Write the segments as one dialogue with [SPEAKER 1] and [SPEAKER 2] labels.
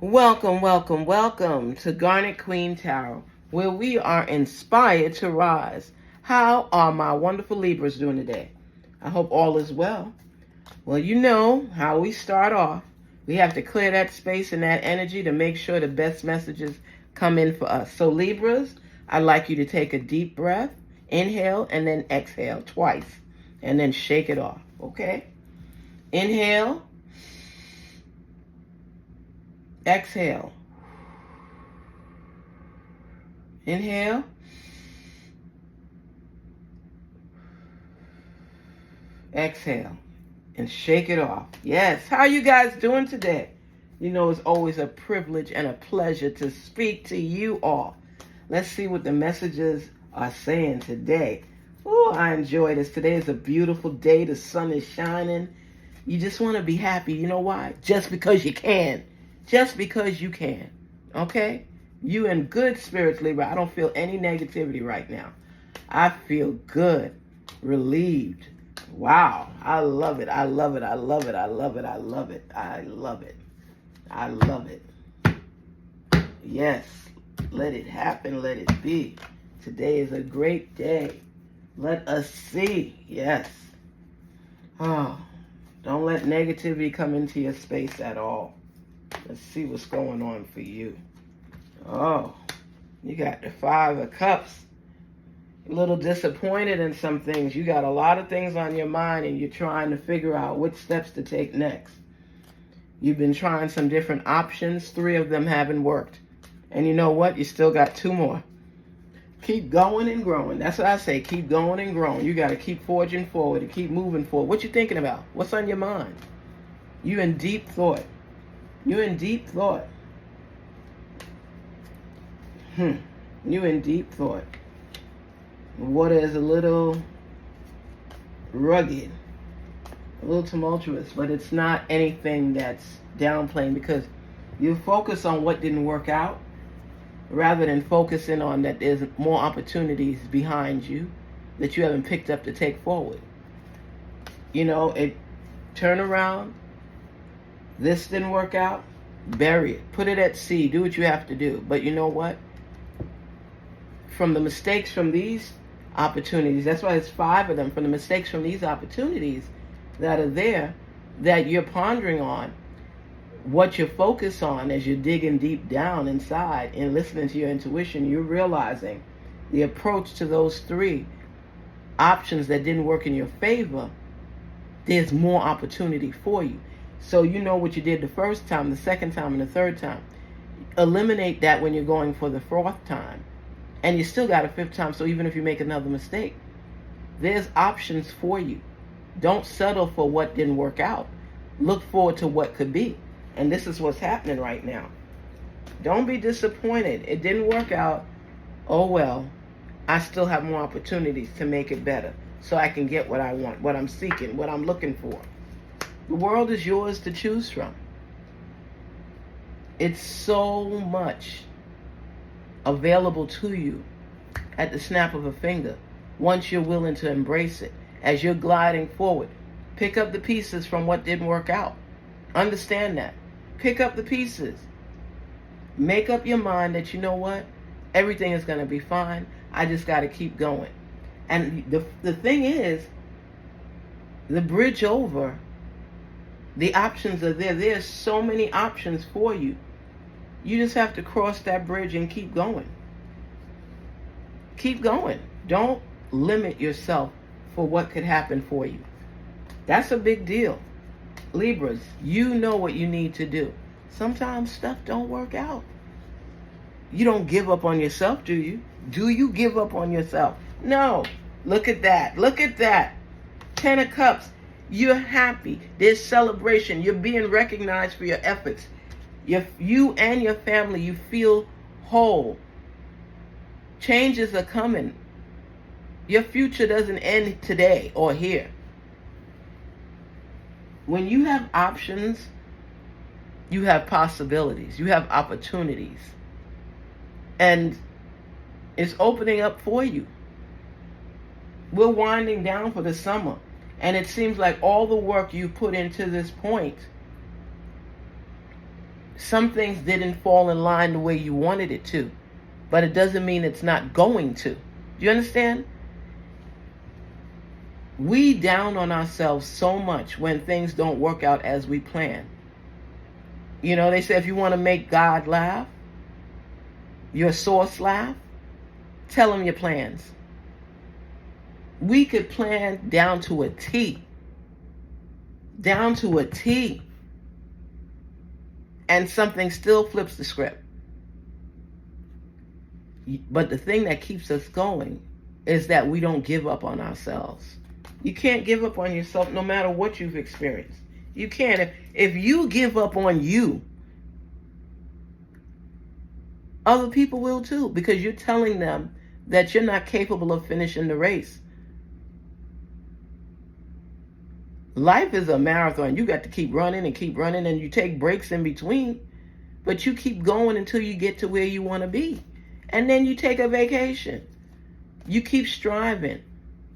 [SPEAKER 1] Welcome, welcome, welcome to Garnetqueentarot, where we are inspired to rise. How are my wonderful Libras doing today? I hope all is well. Well, you know how we start off. We have to clear that space and that energy to make sure the best messages come in for us. So Libras, I'd like you to take a deep breath, inhale, and then exhale twice, and then shake it off, okay? Inhale. Exhale. Inhale. Exhale. And shake it off. Yes. How are you guys doing today? You know, it's always a privilege and a pleasure to speak to you all. Let's see what the messages are saying today. Oh, I enjoy this. Today is a beautiful day. The sun is shining. You just want to be happy. You know why? Just because you can. Just because you can, okay? You in good spirits, Libra. I don't feel any negativity right now. I feel good, relieved. Wow, I love it. I love it. I love it. I love it. I love it. I love it. I love it. Yes, let it happen. Let it be. Today is a great day. Let us see. Yes. Oh, don't let negativity come into your space at all. Let's see what's going on for you. Oh, you got the Five of Cups. A little disappointed in some things. You got a lot of things on your mind and you're trying to figure out which steps to take next. You've been trying some different options. 3 of them haven't worked. And you know what? You still got 2 more. Keep going and growing. That's what I say. Keep going and growing. You got to keep forging forward and keep moving forward. What you thinking about? What's on your mind? You in deep thought. You're in deep thought. You're in deep thought. The water is a little rugged, a little tumultuous, but it's not anything that's downplaying because you focus on what didn't work out rather than focusing on that there's more opportunities behind you that you haven't picked up to take forward. You know, turn around. This didn't work out, bury it. Put it at sea. Do what you have to do. But you know what? From the mistakes from these opportunities, that's why it's 5 of them, from the mistakes from these opportunities that are there, that you're pondering on, what you focus on as you're digging deep down inside and listening to your intuition, you're realizing the approach to those 3 options that didn't work in your favor, there's more opportunity for you. So you know what you did the first time, the second time, and the third time. Eliminate that when you're going for the 4th time. And you still got a 5th time, so even if you make another mistake, there's options for you. Don't settle for what didn't work out. Look forward to what could be. And this is what's happening right now. Don't be disappointed. It didn't work out. Oh well, I still have more opportunities to make it better so I can get what I want, what I'm seeking, what I'm looking for. The world is yours to choose from. It's so much available to you at the snap of a finger once you're willing to embrace it. As you're gliding forward, pick up the pieces from what didn't work out. Understand that. Pick up the pieces. Make up your mind that you know what? Everything is going to be fine. I just got to keep going. And the thing is, the bridge over, the options are there. There's so many options for you. You just have to cross that bridge and keep going. Keep going. Don't limit yourself for what could happen for you. That's a big deal. Libras, you know what you need to do. Sometimes stuff don't work out. You don't give up on yourself, do you? Do you give up on yourself? No. Look at that. Look at that. 10 of Cups. You're happy. There's celebration. You're being recognized for your efforts. You and your family, you feel whole. Changes are coming. Your future doesn't end today or here. When you have options, you have possibilities. You have opportunities. And it's opening up for you. We're winding down for the summer. And it seems like all the work you put into this point Some things didn't fall in line the way you wanted it to, but it doesn't mean it's not going to. Do you understand? We down on ourselves so much when things don't work out as we plan. You know, they say if you want to make God laugh, your source laugh, tell him your plans. We could plan down to a T. Down to a T. And something still flips the script. But the thing that keeps us going is that we don't give up on ourselves. You can't give up on yourself no matter what you've experienced. You can't. If you give up on you, other people will too, because you're telling them that you're not capable of finishing the race. Life is a marathon. You got to keep running and keep running, and you take breaks in between, but you keep going until you get to where you want to be. And then you take a vacation. You keep striving,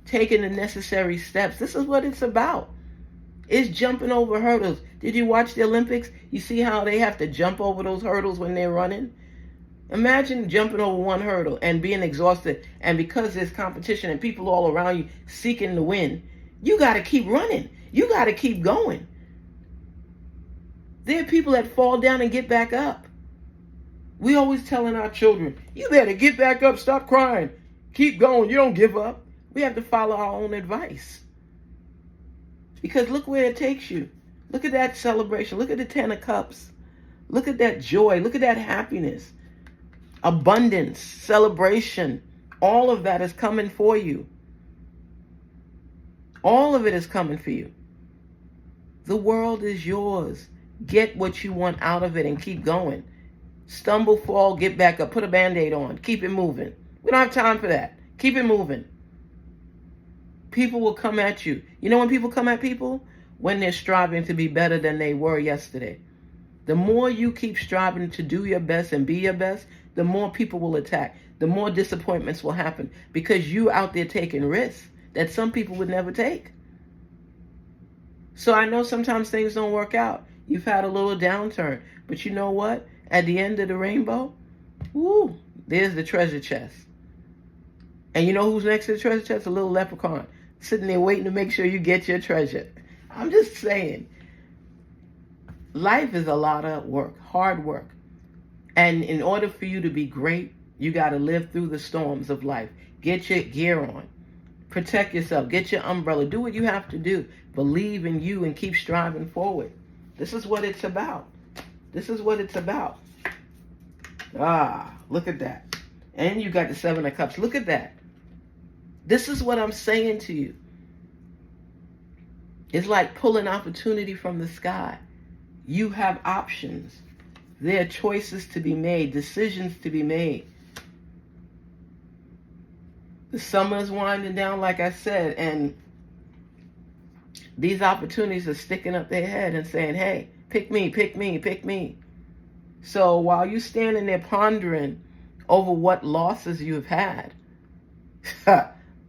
[SPEAKER 1] taking the necessary steps. This is what it's about. It's jumping over hurdles. Did you watch the Olympics? You see how they have to jump over those hurdles when they're running? Imagine jumping over one hurdle and being exhausted, and because there's competition and people all around you seeking to win, you got to keep running. You got to keep going. There are people that fall down and get back up. We always telling our children, you better get back up, stop crying, keep going, you don't give up. We have to follow our own advice. Because look where it takes you. Look at that celebration. Look at the 10 of Cups. Look at that joy. Look at that happiness. Abundance, celebration. All of that is coming for you. All of it is coming for you. The world is yours. Get what you want out of it and keep going. Stumble, fall, get back up. Put a Band-Aid on. Keep it moving. We don't have time for that. Keep it moving. People will come at you. You know when people come at people? When they're striving to be better than they were yesterday. The more you keep striving to do your best and be your best, the more people will attack. The more disappointments will happen because you out there taking risks that some people would never take. So I know sometimes things don't work out. You've had a little downturn. But you know what? At the end of the rainbow, woo, there's the treasure chest. And you know who's next to the treasure chest? A little leprechaun sitting there waiting to make sure you get your treasure. I'm just saying, life is a lot of work, hard work. And in order for you to be great, you got to live through the storms of life. Get your gear on. Protect yourself. Get your umbrella. Do what you have to do. Believe in you and keep striving forward. This is what it's about. This is what it's about. Ah, look at that. And you got the 7 of Cups. Look at that. This is what I'm saying to you. It's like pulling opportunity from the sky. You have options. There are choices to be made, decisions to be made. The summer is winding down, like I said, and these opportunities are sticking up their head and saying, hey, pick me, pick me, pick me. So while you're standing there pondering over what losses you've had,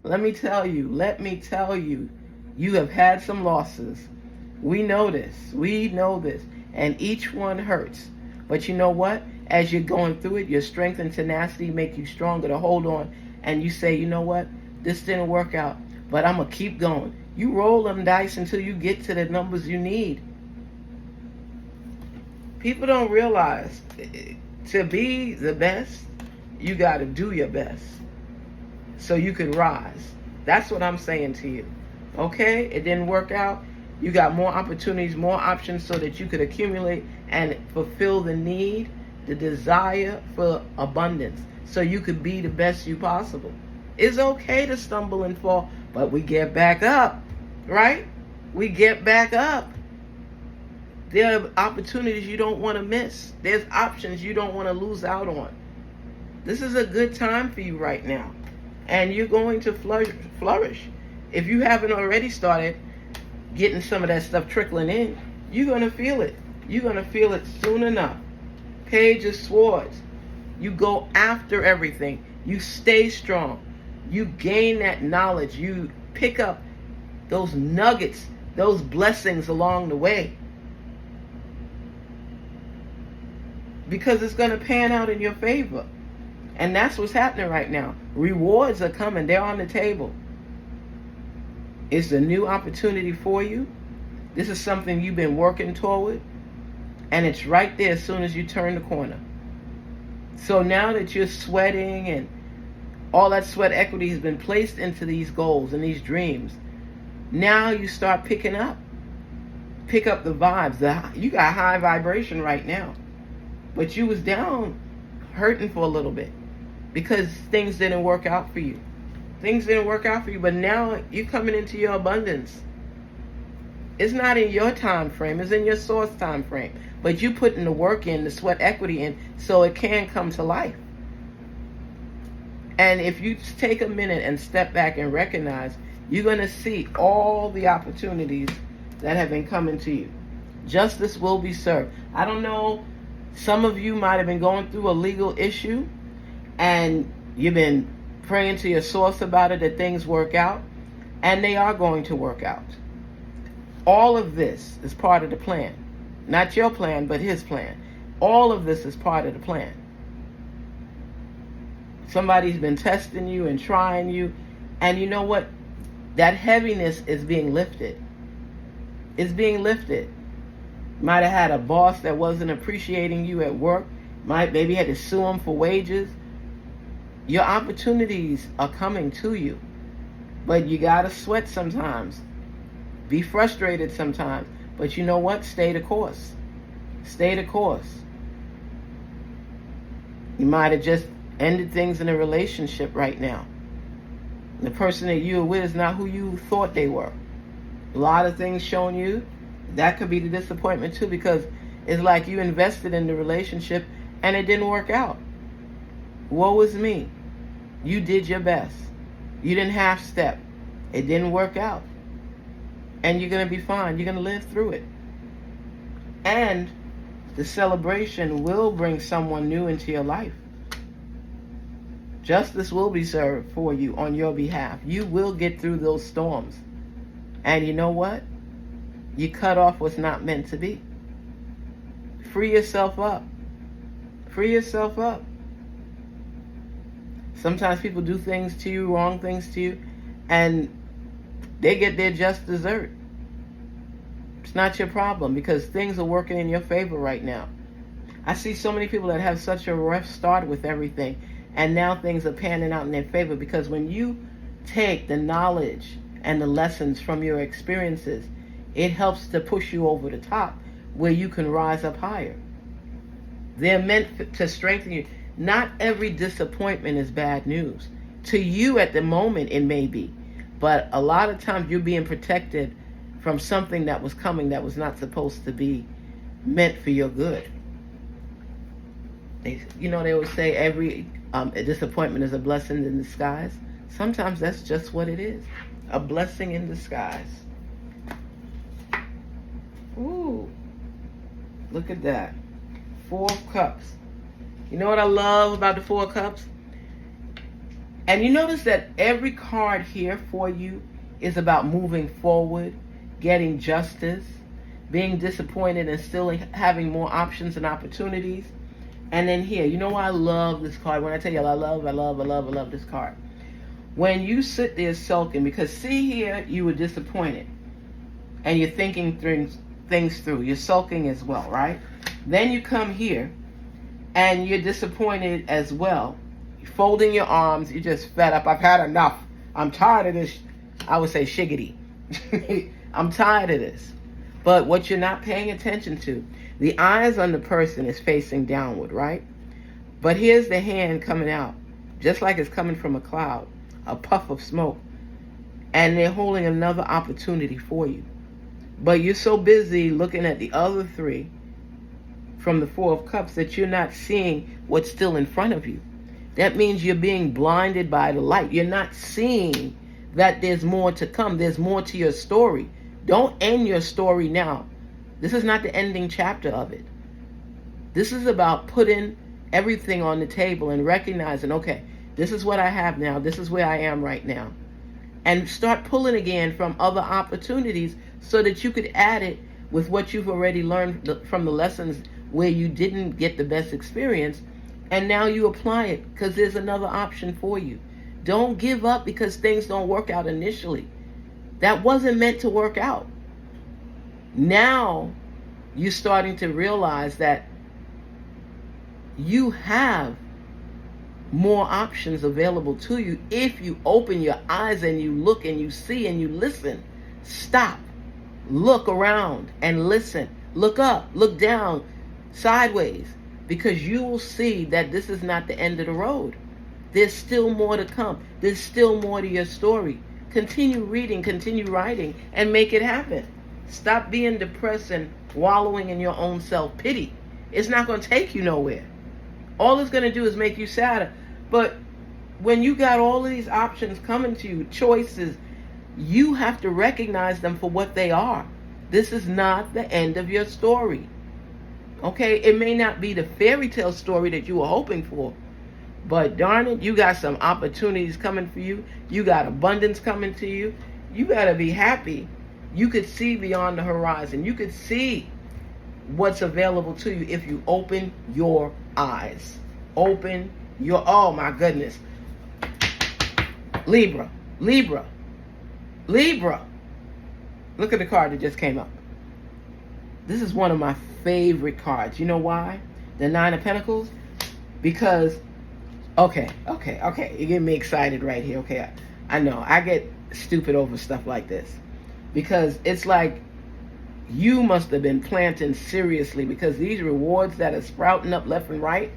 [SPEAKER 1] let me tell you, you have had some losses. We know this. And each one hurts. But you know what? As you're going through it, your strength and tenacity make you stronger to hold on. And you say, you know what? This didn't work out, but I'm going to keep going. You roll them dice until you get to the numbers you need. People don't realize to be the best, you got to do your best so you can rise. That's what I'm saying to you. Okay? It didn't work out. You got more opportunities, more options so that you could accumulate and fulfill the need, the desire for abundance so you could be the best you possible. It's okay to stumble and fall, but we get back up, right? We get back up. There are opportunities you don't want to miss. There's options you don't want to lose out on. This is a good time for you right now. And you're going to flourish. If you haven't already started getting some of that stuff trickling in, you're going to feel it. You're going to feel it soon enough. Page of Swords. You go after everything. You stay strong. You gain that knowledge. You pick up those nuggets, those blessings along the way. because it's going to pan out in your favor. And that's what's happening right now. Rewards are coming. They're on the table. It's a new opportunity for you. This is something you've been working toward. And it's right there as soon as you turn the corner. So now that you're sweating and all that sweat equity has been placed into these goals and these dreams, now you start picking up. Pick up the vibes. You got high vibration right now. But you was down, hurting for a little bit because things didn't work out for you. Things didn't work out for you, but now you're coming into your abundance. It's not in your time frame, it's in your source time frame. But you putting the work in, the sweat equity in, so it can come to life. And if you take a minute and step back and recognize, you're going to see all the opportunities that have been coming to you. Justice will be served. I don't know, some of you might have been going through a legal issue and you've been praying to your source about it, that things work out, and they are going to work out. All of this is part of the plan. Not your plan, but his plan. All of this is part of the plan. Somebody's been testing you and trying you, and you know what? That heaviness is being lifted. It's being lifted. Might have had a boss that wasn't appreciating you at work. Maybe had to sue him for wages. Your opportunities are coming to you. But you got to sweat sometimes. Be frustrated sometimes. But you know what? Stay the course. Stay the course. You might have just ended things in a relationship right now. The person that you were with is not who you thought they were. A lot of things showing you. That could be the disappointment too, because it's like you invested in the relationship and it didn't work out. Woe is me. You did your best. You didn't half step. It didn't work out. And you're going to be fine. You're going to live through it. And the celebration will bring someone new into your life. Justice will be served for you on your behalf. You will get through those storms. And you know what? You cut off what's not meant to be. Free yourself up. Free yourself up. Sometimes people do things to you, wrong things to you, and they get their just dessert. It's not your problem because things are working in your favor right now. I see so many people that have such a rough start with everything, and now things are panning out in their favor because when you take the knowledge and the lessons from your experiences, it helps to push you over the top where you can rise up higher. They're meant to strengthen you. Not every disappointment is bad news. To you at the moment it may be, but a lot of times you're being protected from something that was coming that was not supposed to be meant for your good. They always say every disappointment is a blessing in disguise. Sometimes that's just what it is. A blessing in disguise. Ooh, look at that. 4 of Cups. You know what I love about the 4 of Cups? And you notice that every card here for you is about moving forward, getting justice, being disappointed and still having more options and opportunities. And then here, you know why I love this card? When I tell you I love this card. When you sit there sulking, because see here, you were disappointed. And you're thinking things through. You're sulking as well, right? Then you come here, and you're disappointed as well. You're folding your arms. You're just fed up. I've had enough. I'm tired of this. I would say shiggity. I'm tired of this. But what you're not paying attention to, the eyes on the person is facing downward, right? But here's the hand coming out, just like it's coming from a cloud, a puff of smoke. And they're holding another opportunity for you. But you're so busy looking at the other 3 from the 4 of Cups that you're not seeing what's still in front of you. That means you're being blinded by the light. You're not seeing that there's more to come. There's more to your story. Don't end your story now. This is not the ending chapter of it. This is about putting everything on the table and recognizing, okay, this is what I have now. This is where I am right now. And start pulling again from other opportunities so that you could add it with what you've already learned from the lessons where you didn't get the best experience, and now you apply it because there's another option for you. Don't give up because things don't work out initially. That wasn't meant to work out. Now you're starting to realize that you have more options available to you if you open your eyes and you look and you see and you listen. Stop, look around and listen. Look up, look down, sideways, because you will see that this is not the end of the road. There's still more to come. There's still more to your story. Continue reading, continue writing, and make it happen. Stop being depressed and wallowing in your own self-pity. It's not going to take you nowhere. All it's going to do is make you sadder. But when you got all of these options coming to you, choices, you have to recognize them for what they are. This is not the end of your story. Okay? It may not be the fairy tale story that you were hoping for, but darn it, you got some opportunities coming for you. You got abundance coming to you. You better be happy. You could see beyond the horizon. You could see what's available to you if you open your eyes. Open your, oh my goodness. Libra, Libra, Libra. Look at the card that just came up. This is one of my favorite cards. You know why? The Nine of Pentacles. Because, okay. You're getting me excited right here. Okay, I know. I get stupid over stuff like this. Because it's like you must have been planting seriously, because these rewards that are sprouting up left and right,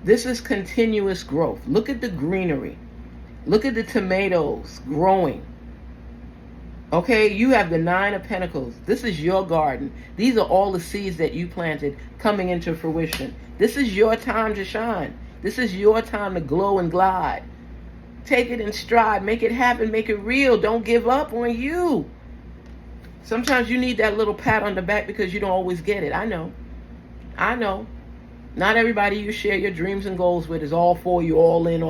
[SPEAKER 1] this is continuous growth. Look at the greenery. Look at the tomatoes growing. Okay, you have the Nine of Pentacles. This is your garden. These are all the seeds that you planted coming into fruition. This is your time to shine. This is your time to glow and glide. Take it in stride. Make it happen. Make it real. Don't give up on you. Sometimes you need that little pat on the back because you don't always get it. I know. Not everybody you share your dreams and goals with is all for you, all in,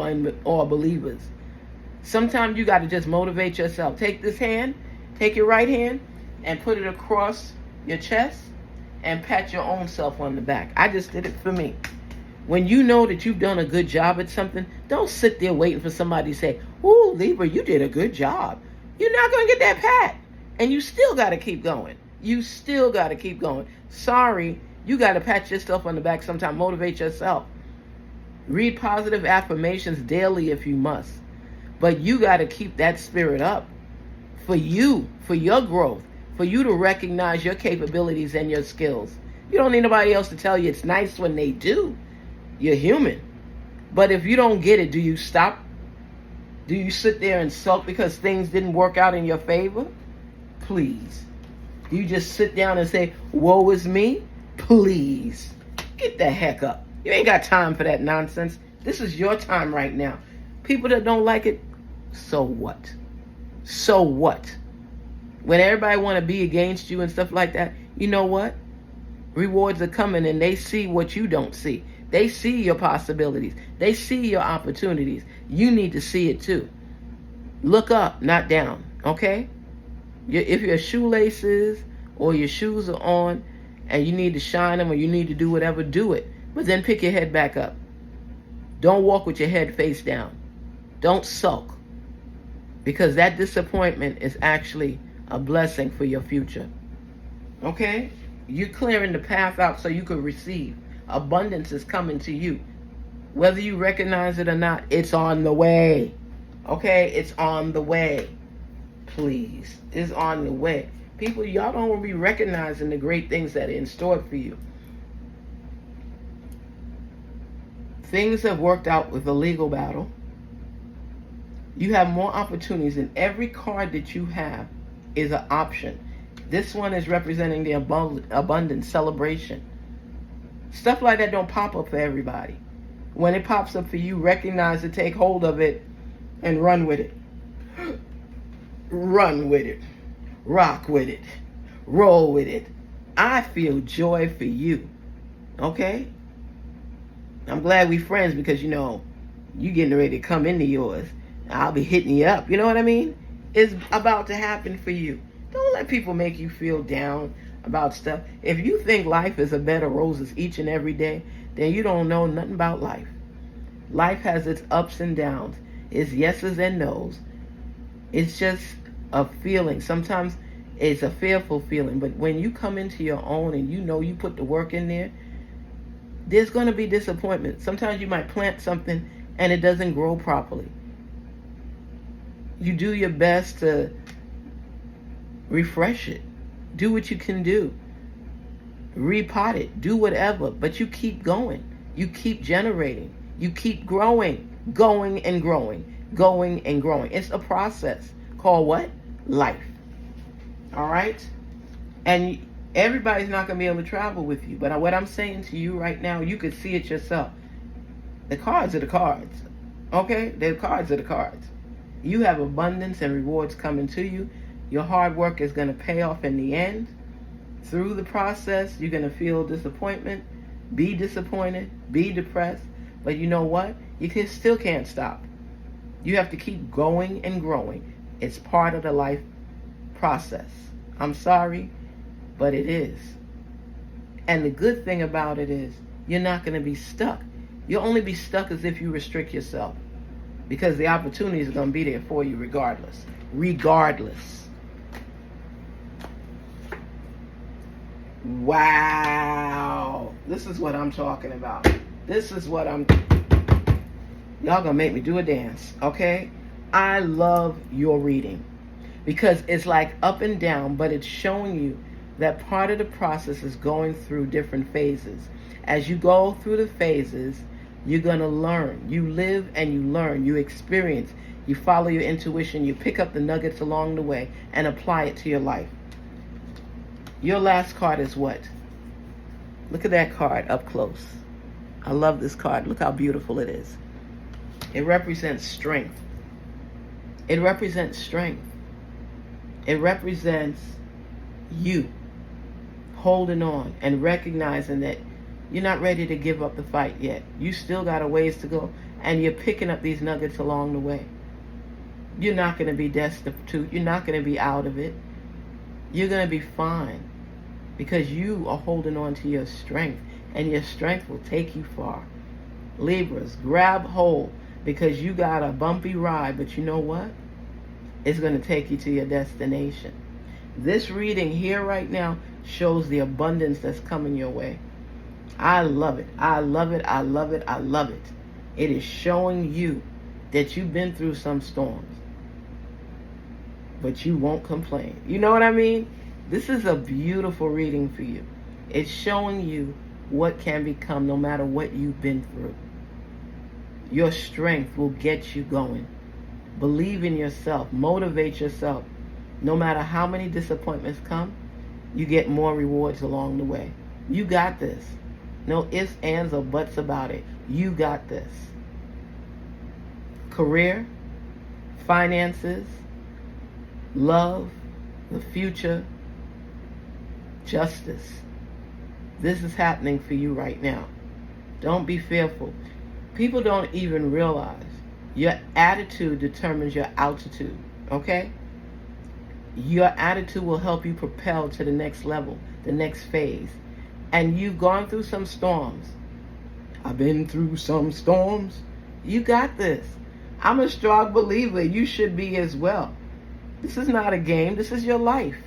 [SPEAKER 1] or believers. Sometimes you got to just motivate yourself. Take this hand, take your right hand, and put it across your chest and pat your own self on the back. I just did it for me. When you know that you've done a good job at something, don't sit there waiting for somebody to say, "Ooh, Libra, you did a good job." You're not going to get that pat. And you still got to keep going. You still got to keep going. Sorry, you got to pat yourself on the back sometime. Motivate yourself. Read positive affirmations daily if you must. But you got to keep that spirit up for you, for your growth, for you to recognize your capabilities and your skills. You don't need nobody else to tell you it's nice when they do. You're human. But if you don't get it, do you stop? Do you sit there and sulk because things didn't work out in your favor? Please. Do you just sit down and say, "Woe is me"? Please. Get the heck up. You ain't got time for that nonsense. This is your time right now. People that don't like it, so what? So what? When everybody want to be against you and stuff like that, you know what? Rewards are coming and they see what you don't see. They see your possibilities. They see your opportunities. You need to see it too. Look up, not down, okay? If your shoelaces or your shoes are on and you need to shine them or you need to do whatever, do it. But then pick your head back up. Don't walk with your head face down. Don't sulk. Because that disappointment is actually a blessing for your future. Okay? You're clearing the path out so you can receive. Abundance is coming to you. Whether you recognize it or not, it's on the way. Okay? It's on the way. Please. It's on the way. People, y'all don't want to be recognizing the great things that are in store for you. Things have worked out with the legal battle. You have more opportunities, and every card that you have is an option. This one is representing the abundance celebration. Stuff like that don't pop up for everybody. When it pops up for you, recognize it, take hold of it, and run with it. Run with it. Rock with it. Roll with it. I feel joy for you. Okay? I'm glad we friends because, you getting ready to come into yours. I'll be hitting you up. You know what I mean? It's about to happen for you. Don't let people make you feel down. about stuff. If you think life is a bed of roses each and every day, then you don't know nothing about life. Life has its ups and downs, its yeses and nos. It's just a feeling. Sometimes it's a fearful feeling, but when you come into your own and you know you put the work in there, there's going to be disappointment. Sometimes you might plant something and it doesn't grow properly. You do your best to refresh it. Do what you can do. Repot it. Do whatever. But you keep going. You keep generating. You keep growing. Going and growing. Going and growing. It's a process called what? Life. All right? And everybody's not going to be able to travel with you. But what I'm saying to you right now, you could see it yourself. The cards are the cards. Okay? The cards are the cards. You have abundance and rewards coming to you. Your hard work is going to pay off in the end. Through the process, you're going to feel disappointment, be disappointed, be depressed. But you know what? Still can't stop. You have to keep going and growing. It's part of the life process. I'm sorry, but it is. And the good thing about it is you're not going to be stuck. You'll only be stuck as if you restrict yourself. Because the opportunity is going to be there for you regardless. Regardless. Wow. This is what I'm talking about. This is what y'all going to make me do a dance, okay? I love your reading. Because it's like up and down, but it's showing you that part of the process is going through different phases. As you go through the phases, you're going to learn. You live and you learn. You experience. You follow your intuition. You pick up the nuggets along the way and apply it to your life. Your last card is what? Look at that card up close. I love this card. Look how beautiful it is. It represents strength. It represents strength. It represents you holding on and recognizing that you're not ready to give up the fight yet. You still got a ways to go, and you're picking up these nuggets along the way. You're not going to be destitute. You're not going to be out of it. You're going to be fine because you are holding on to your strength, and your strength will take you far. Libras, grab hold because you got a bumpy ride, but you know what? It's going to take you to your destination. This reading here right now shows the abundance that's coming your way. I love it. I love it. I love it. I love it. It is showing you that you've been through some storms, but you won't complain. You know what I mean? This is a beautiful reading for you. It's showing you what can become no matter what you've been through. Your strength will get you going. Believe in yourself. Motivate yourself. No matter how many disappointments come, you get more rewards along the way. You got this. No ifs, ands, or buts about it. You got this. Career, finances, love, the future, justice. This is happening for you right now. Don't be fearful. People don't even realize your attitude determines your altitude, okay? Your attitude will help you propel to the next level, the next phase. And you've gone through some storms. I've been through some storms. You got this. I'm a strong believer. You should be as well. This is not a game. This is your life.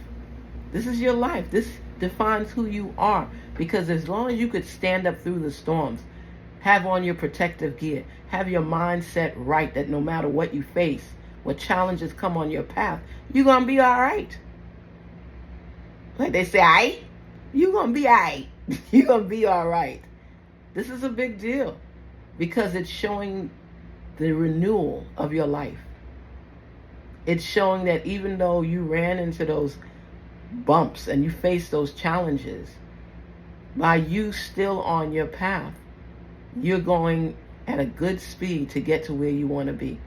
[SPEAKER 1] This is your life. This defines who you are. Because as long as you could stand up through the storms, have on your protective gear, have your mindset right that no matter what you face, what challenges come on your path, you're going to be all right. Like they say, all right? You're going to be all right. You're going to be all right. This is a big deal because it's showing the renewal of your life. It's showing that even though you ran into those bumps and you faced those challenges, by you still on your path, you're going at a good speed to get to where you want to be.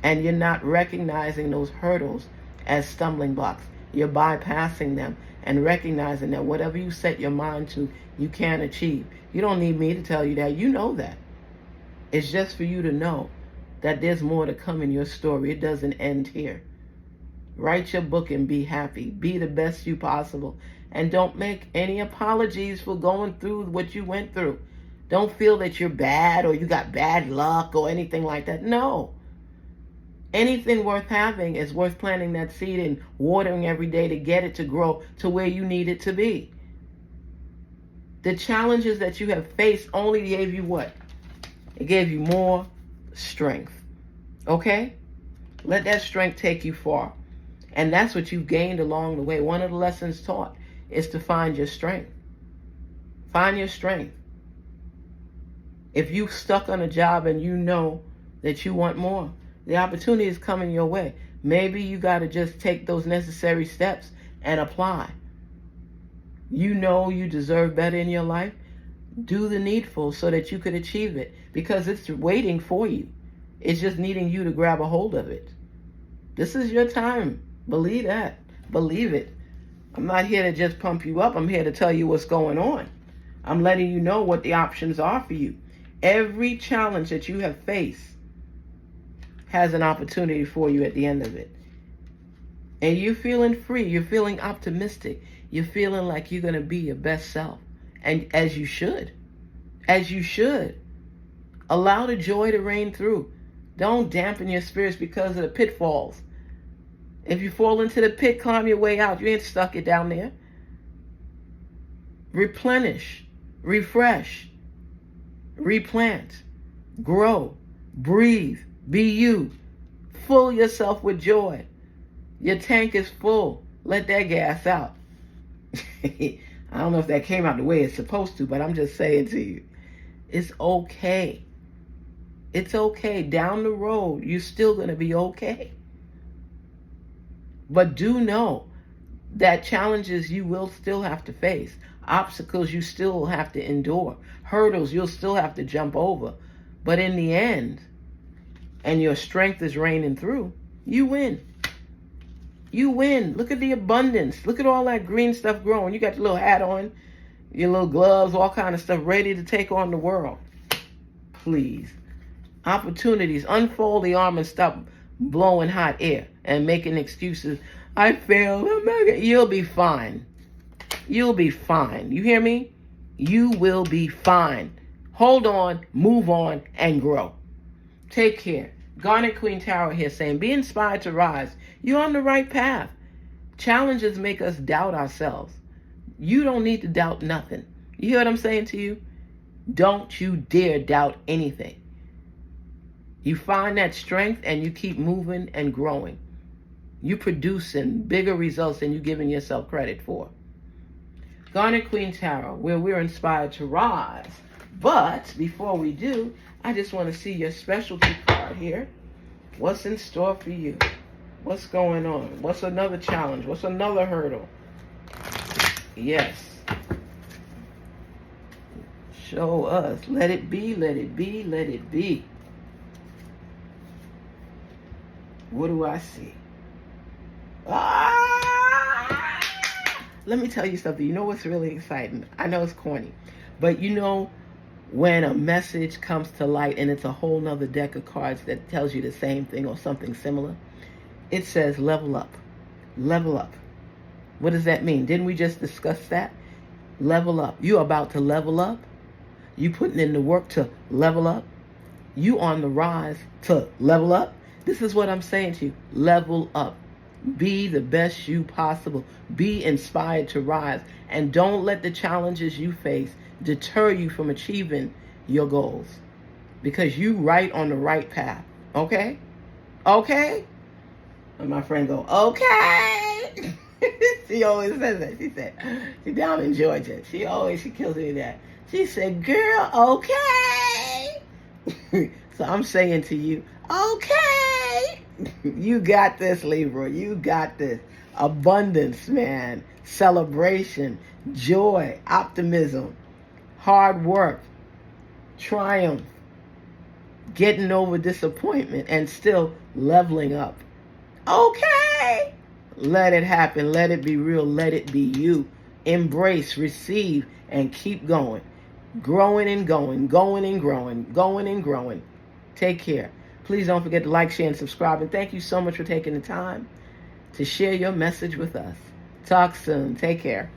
[SPEAKER 1] And you're not recognizing those hurdles as stumbling blocks. You're bypassing them and recognizing that whatever you set your mind to, you can achieve. You don't need me to tell you that. You know that. It's just for you to know that there's more to come in your story. It doesn't end here. Write your book and be happy. Be the best you possible. And don't make any apologies for going through what you went through. Don't feel that you're bad or you got bad luck or anything like that. No. Anything worth having is worth planting that seed and watering every day to get it to grow to where you need it to be. The challenges that you have faced only gave you what? It gave you more strength. Okay? Let that strength take you far. And that's what you've gained along the way. One of the lessons taught is to find your strength. Find your strength. If you're stuck on a job and you know that you want more, the opportunity is coming your way. Maybe you got to just take those necessary steps and apply. You know you deserve better in your life. Do the needful so that you could achieve it, because it's waiting for you. It's just needing you to grab a hold of it. This is your time. Believe that. Believe it. I'm not here to just pump you up. I'm here to tell you what's going on. I'm letting you know what the options are for you. Every challenge that you have faced has an opportunity for you at the end of it. And you're feeling free. You're feeling optimistic. You're feeling like you're going to be your best self. And as you should. As you should. Allow the joy to reign through. Don't dampen your spirits because of the pitfalls. If you fall into the pit, climb your way out. You ain't stuck it down there. Replenish. Refresh. Replant. Grow. Breathe. Be you. Fill yourself with joy. Your tank is full. Let that gas out. I don't know if that came out the way it's supposed to, but I'm just saying to you, it's okay. It's okay. Down the road, you're still going to be okay. But do know that challenges you will still have to face. Obstacles you still have to endure. Hurdles you'll still have to jump over. But in the end, and your strength is reigning through, you win. You win. Look at the abundance. Look at all that green stuff growing. You got your little hat on, your little gloves, all kind of stuff ready to take on the world. Please. Opportunities. Unfold the arm and stop blowing hot air and making excuses. I failed. You'll be fine. You'll be fine. You hear me? You will be fine. Hold on, move on, and grow. Take care. Garnetqueentarot here saying, be inspired to rise. You're on the right path. Challenges make us doubt ourselves. You don't need to doubt nothing. You hear what I'm saying to you? Don't you dare doubt anything. You find that strength and you keep moving and growing. You producing bigger results than you're giving yourself credit for. Garnetqueentarot, where we're inspired to rise. But before we do, I just want to see your specialty card here. What's in store for you? What's going on? What's another challenge? What's another hurdle? Yes. Show us. Let it be, let it be, let it be. What do I see? Let me tell you something. You know what's really exciting? I know it's corny, but you know when a message comes to light and it's a whole nother deck of cards that tells you the same thing or something similar? It says level up. Level up. What does that mean? Didn't we just discuss that? Level up. You about to level up. You putting in the work to level up. You on the rise to level up. This is what I'm saying to you. Level up. Be the best you possible. Be inspired to rise. And don't let the challenges you face deter you from achieving your goals. Because you right on the right path. Okay? Okay? And my friend go, okay. She always says that. She said, she's down in Georgia. She kills me with that. She said, girl, okay. So I'm saying to you, okay. You got this, Libra. You got this. Abundance, man. Celebration, joy, optimism, hard work, triumph, getting over disappointment, and still leveling up. Okay. Let it happen. Let it be real. Let it be you. Embrace, receive, and keep going. Growing and going, going and growing, going and growing. Take care. Please don't forget to like, share, and subscribe. And thank you so much for taking the time to share your message with us. Talk soon. Take care.